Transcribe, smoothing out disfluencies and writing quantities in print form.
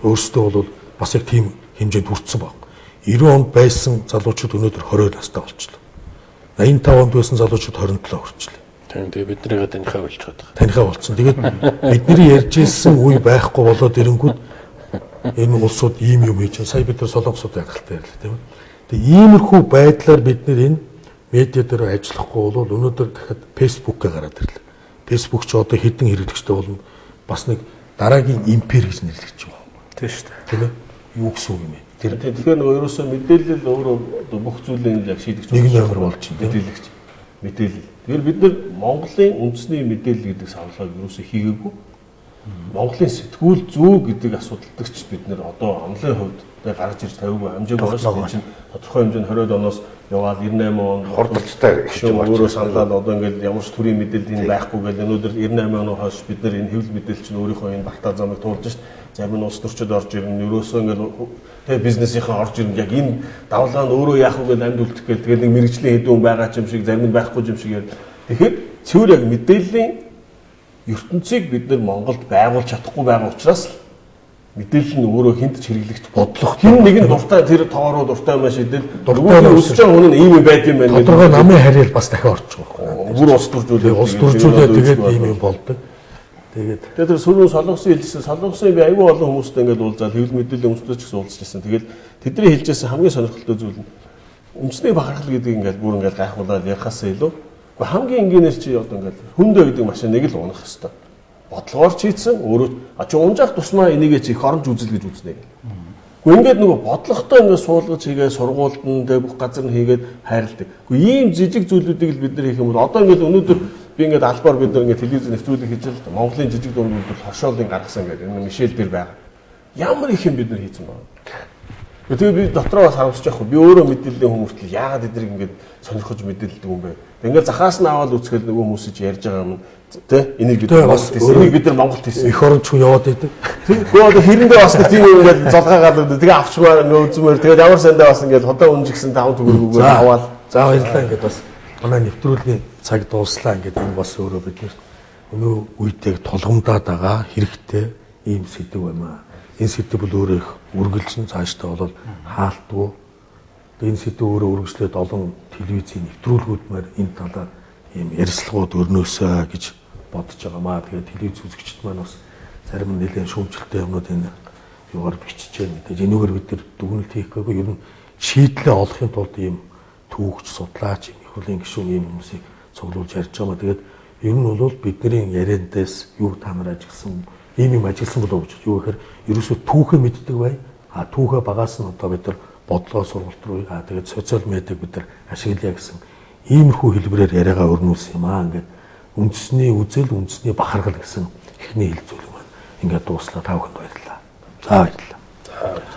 өөрсдөө бол бас яг тийм хэмжээнд хүрсэн баг. 90 онд байсан залуучууд өнөөдөр 20 настай болчихлоо. 85 онд байсан залуучууд 27 хүрчлээ. Тэгээ биднийг танихаа болчиход байгаа. Танихаа болцсон. Тэгээд бидний ярьж ирсэн үе байхгүй болоод ирэнгүүт энэ улсууд ийм юм хийж байгаа. Сая бид нар солонгосууд ягталтай ярьлаа тийм үү. Тэгээ иймэрхүү байдлаар бид нар энэ медиа дээр ажиллахгүй бол өнөөдөр дахиад фэйсбүүкээ гараад ирлээ. Фэйсбүүк ч одоо хэдэн хэрэглэгчтэй болно. Бас нэг дараагийн импери гэж нэрлэгч байгаа. Тийм шүү дээ. Тийм ээ. Юу гэсэн үг юм бэ? Тэгэхээр нөгөө ерөөсөө мэдээлэл өөрөө бүх зүйлийн яг шийдэгч нэг номер болж байна. Мэдээлэгч. Мэдээлэл. Тэгэхээр бид нар Монголын үндэсний мэдээлэл гэдэг савлгааг ерөөсөө хийгээгүй. Монголын сэтгүүл зүү гэдэг асуудалдагч бид нэр одоо амлын хувьд гаргаж ирж тавиагүй хамжаагүй байгаа чинь тодорхой хэмжээнд 20 оноос яваад 98 онд хурдтай гişүүн өөрөө саналаад одоо ингээд ямар ч төрлийн мэдээлэл байхгүй гэж өнөөдөр 98 оны хойш бид нар энэ хэвлэл мэдээлэл чинь өөрийнхөө энэ багтаа замыг туулж шít зарим нь улс төрчид орж ирнэ ерөөсөө ингээд тэгээ бизнесийнхээ орж ирнэ яг энэ давлгаанд өөрөө яах вэ гэж амьд үлдэх гээл тэгээд нэг мэрэгжлийн хэдүүн байгаа ч юм шиг зарим нь байхгүй юм шиг яа. Тэгэхээр цэвэр яг мэдээллийн ертөнцийг бид нар Монголд байгуулж чадахгүй байгаа учраас мэдээлэл нь өөрөө хинт ч хэрэглэгч бодлого хин нэг нь дуртай тэр тоороо дуртай маш идэл нөгөө өсөж байгаа хүн нь ийм байд юм байна гэдэг. Тодорхой намын харьяал бас дахиад орж байгаа. Бүр улс төржүүлээ тэгээд ийм юм болдог. Тэгээд тэр сөрөг солонгосын хэлсэн солонгосын би аюул олон хүмүүстэй ингээд уулзаад хэвлэл мэдээллийн өмчтөж ч гэсэн уулзчихсан. Тэгээд тэдний хэлжсэн хамгийн сонирхолтой зүйл нь өмчний бахархал гэдэг ингээд бүр ингээд гайхуулаад ярихаасаа илүү хамгийн энгийнээр чи одоо ингээд хүндэ гэдэг машиныг л унах хэвээр бодлогоор чийдсэн өөрөө чи унжаах тусмаа энийгээ чи их оромж үзэл гэж үзнэ. Гэхдээ ингээд нөгөө бодлоготой ингээд суулгаж хийгээ сургуульд нь тэг бүх газар нь хийгээд хайрладаг. Гэхдээ ийм жижиг зүйлүүдийг л бид нар хийх юм бол одоо ингээд өнөөдөр би ингээд албаар бид нар ингээд телевиз нэвтрүүлэг хийж л Монголын жижиг дундууд хошоолын гаргасан гэдэг энэ Мишель дээр байгаа. Ямар их юм бид нар хийсэн байна. Тэгээ би дотроо бас харамсаж явах. Би өөрөө мэдээллийн хүмүүртэл яагаад эдрийг ингээд сонирхож мэдээлдэг юм бэ? Ингээд захаас нь аваад үзэхэд нөгөө хүмүүсэж ярьж байгаа юм тэ энийг бид бас энийг бид нар Монголд хийсэн. Эх оронч хүн яваад байдаг. Тэгвэл одоо хэрэндээ бас тийм юм ингээд золгаагаад тэгээ авчмаар ингээд үзмээр тэгээд ямар сандаа бас ингээд хотоо үнжигсэн 5 төгрөгөөр аваад за баярлалаа ингээд бас манай нэвтрүүлгийн цаг дууслаа ингээд энэ бас өөрөө бид нар өнөө үедээ тулгамдаад байгаа хэрэгтэй ийм сэдв юм аа. Энэ сэдв бол өөрөө их үргэлжлэн цаашдаа бол хаалтгүй. Энэ сэдв өөрөө үргэлжлээд олон телевизийн нэвтрүүлгүүдмээр энэ талаар ийм ярилцлагууд өрнөөсөө гэж бодож байгаамаа. Тэгээд телевиз үзэгчд маань бас зарим нь нэлээд шүүмжлэлтэй юмнууд энэ юугаар бичиж байна. Тэгээд энэгээр бид нар дүгнэлт хийх гээгүй ер нь шийдлээ олохын тулд ийм түүхч, судлаач, их хурлын гишүүн ийм хүмүүсийг цуглуулж ярьж байгаа. Тэгээд ер нь бол бидний яриандаас юу та нар ажилласан ийм юм ажилласан болов гэж юу гэхээр ерөөсөө түүхээ мэддэг бай. Түүхээ багаас нь одоо бид нар бодлого сургалт руу тэгээд социал медиаг бид нар ашиглая гэсэн иймэрхүү хэлбэрээр яриагаа өрнүүлсэн юм аа. Ингээд үндэсний үзэл, үндэсний бахархал гэсэн эхний хэлцүүлэг маань ингээд дууслаа. Та бүхэнд баярлалаа. За баярлалаа.